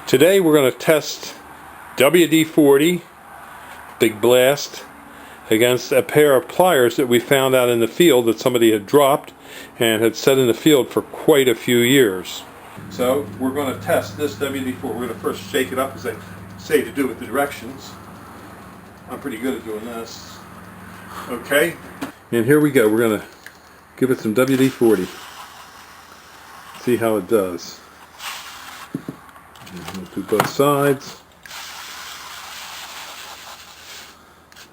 Today we're going to test WD-40 Big Blast against a pair of pliers that we found out in the field that somebody had dropped and had set in the field for quite a few years. So we're going to test this WD-40. We're going to first shake it up as I say to do with the directions. I'm pretty good at doing this. Okay, and here we go. We're going to give it some WD-40. See how it does. We'll do both sides.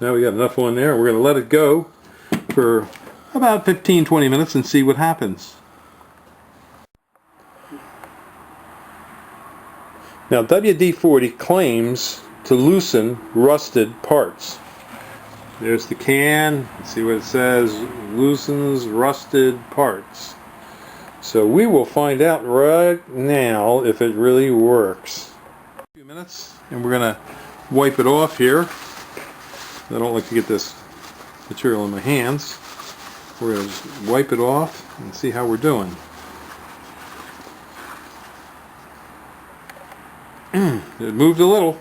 Now we got enough on there. We're going to let it go for about 15-20 minutes and see what happens. Now WD-40 claims to loosen rusted parts. There's the can. Let's see what it says. Loosens rusted parts. So we will find out right now if it really works. A few minutes and we're going to wipe it off here. I don't like to get this material in my hands. We're going to wipe it off and see how we're doing. It moved a little.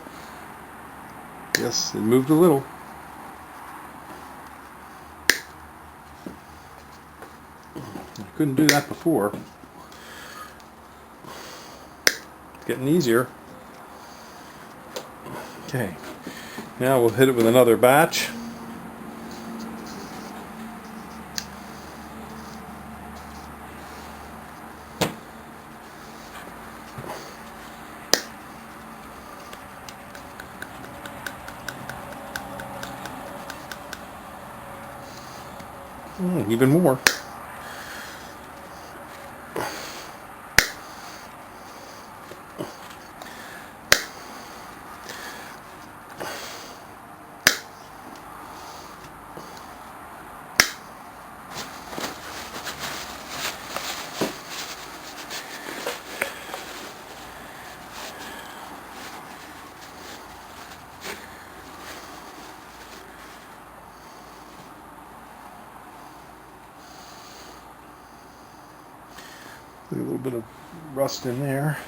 Yes, it moved a little. I couldn't do that before. It's getting easier. Okay, now we'll hit it with another batch. Even more. A little bit of rust in there.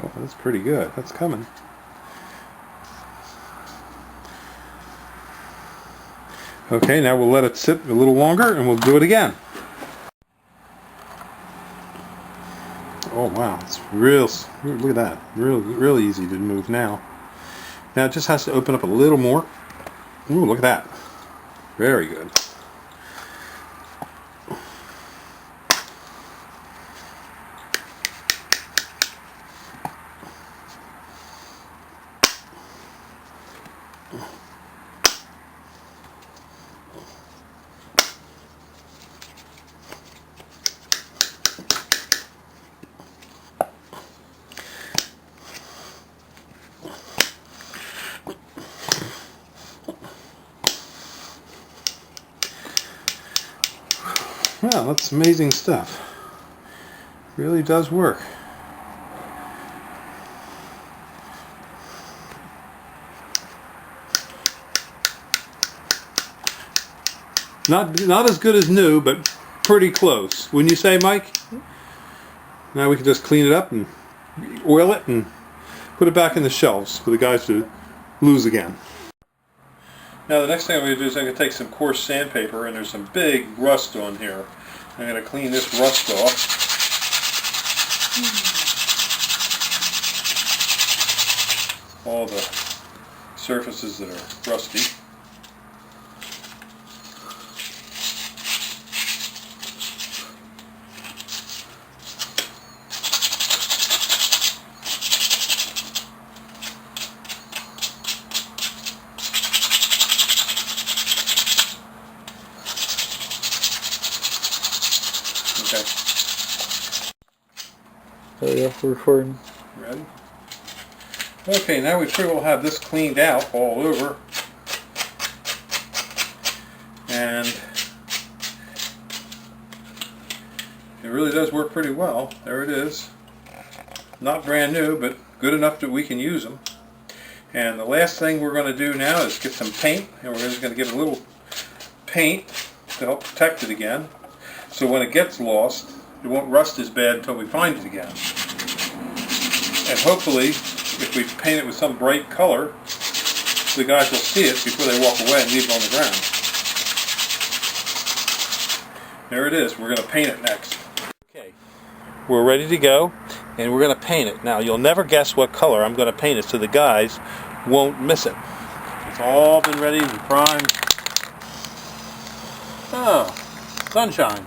Oh, that's pretty good. That's coming. Okay, now we'll let it sit a little longer and we'll do it again. Oh wow, it's real, look at that. Real easy to move now. Now it just has to open up a little more. Ooh, look at that. Very good. Well, that's amazing stuff. Really does work. Not as good as new, but pretty close. Wouldn't you say, Mike? Now we can just clean it up and oil it and put it back in the shelves for the guys to lose again. Now the next thing I'm going to do is I'm going to take some coarse sandpaper, and there's some big rust on here. I'm going to clean this rust off. All the surfaces that are rusty. Oh yeah, we're recording. Ready? Okay, now we pretty well have this cleaned out all over. And it really does work pretty well. There it is. Not brand new, but good enough that we can use them. And the last thing we're going to do now is get some paint, and we're just going to give it a little paint to help protect it again. So when it gets lost, it won't rust as bad until we find it again. And hopefully, if we paint it with some bright color, the guys will see it before they walk away and leave it on the ground. There it is. We're going to paint it next. Okay, we're ready to go, and we're going to paint it. Now, you'll never guess what color I'm going to paint it so the guys won't miss it. It's all been ready and primed. Oh, sunshine.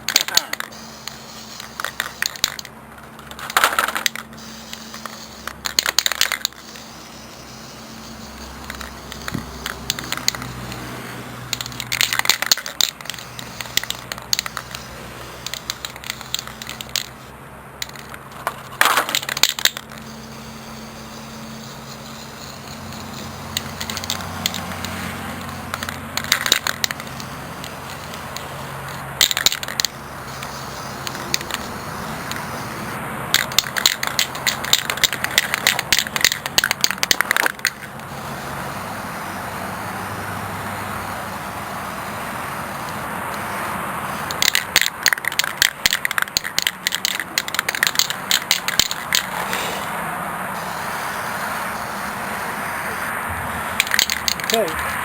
Okay.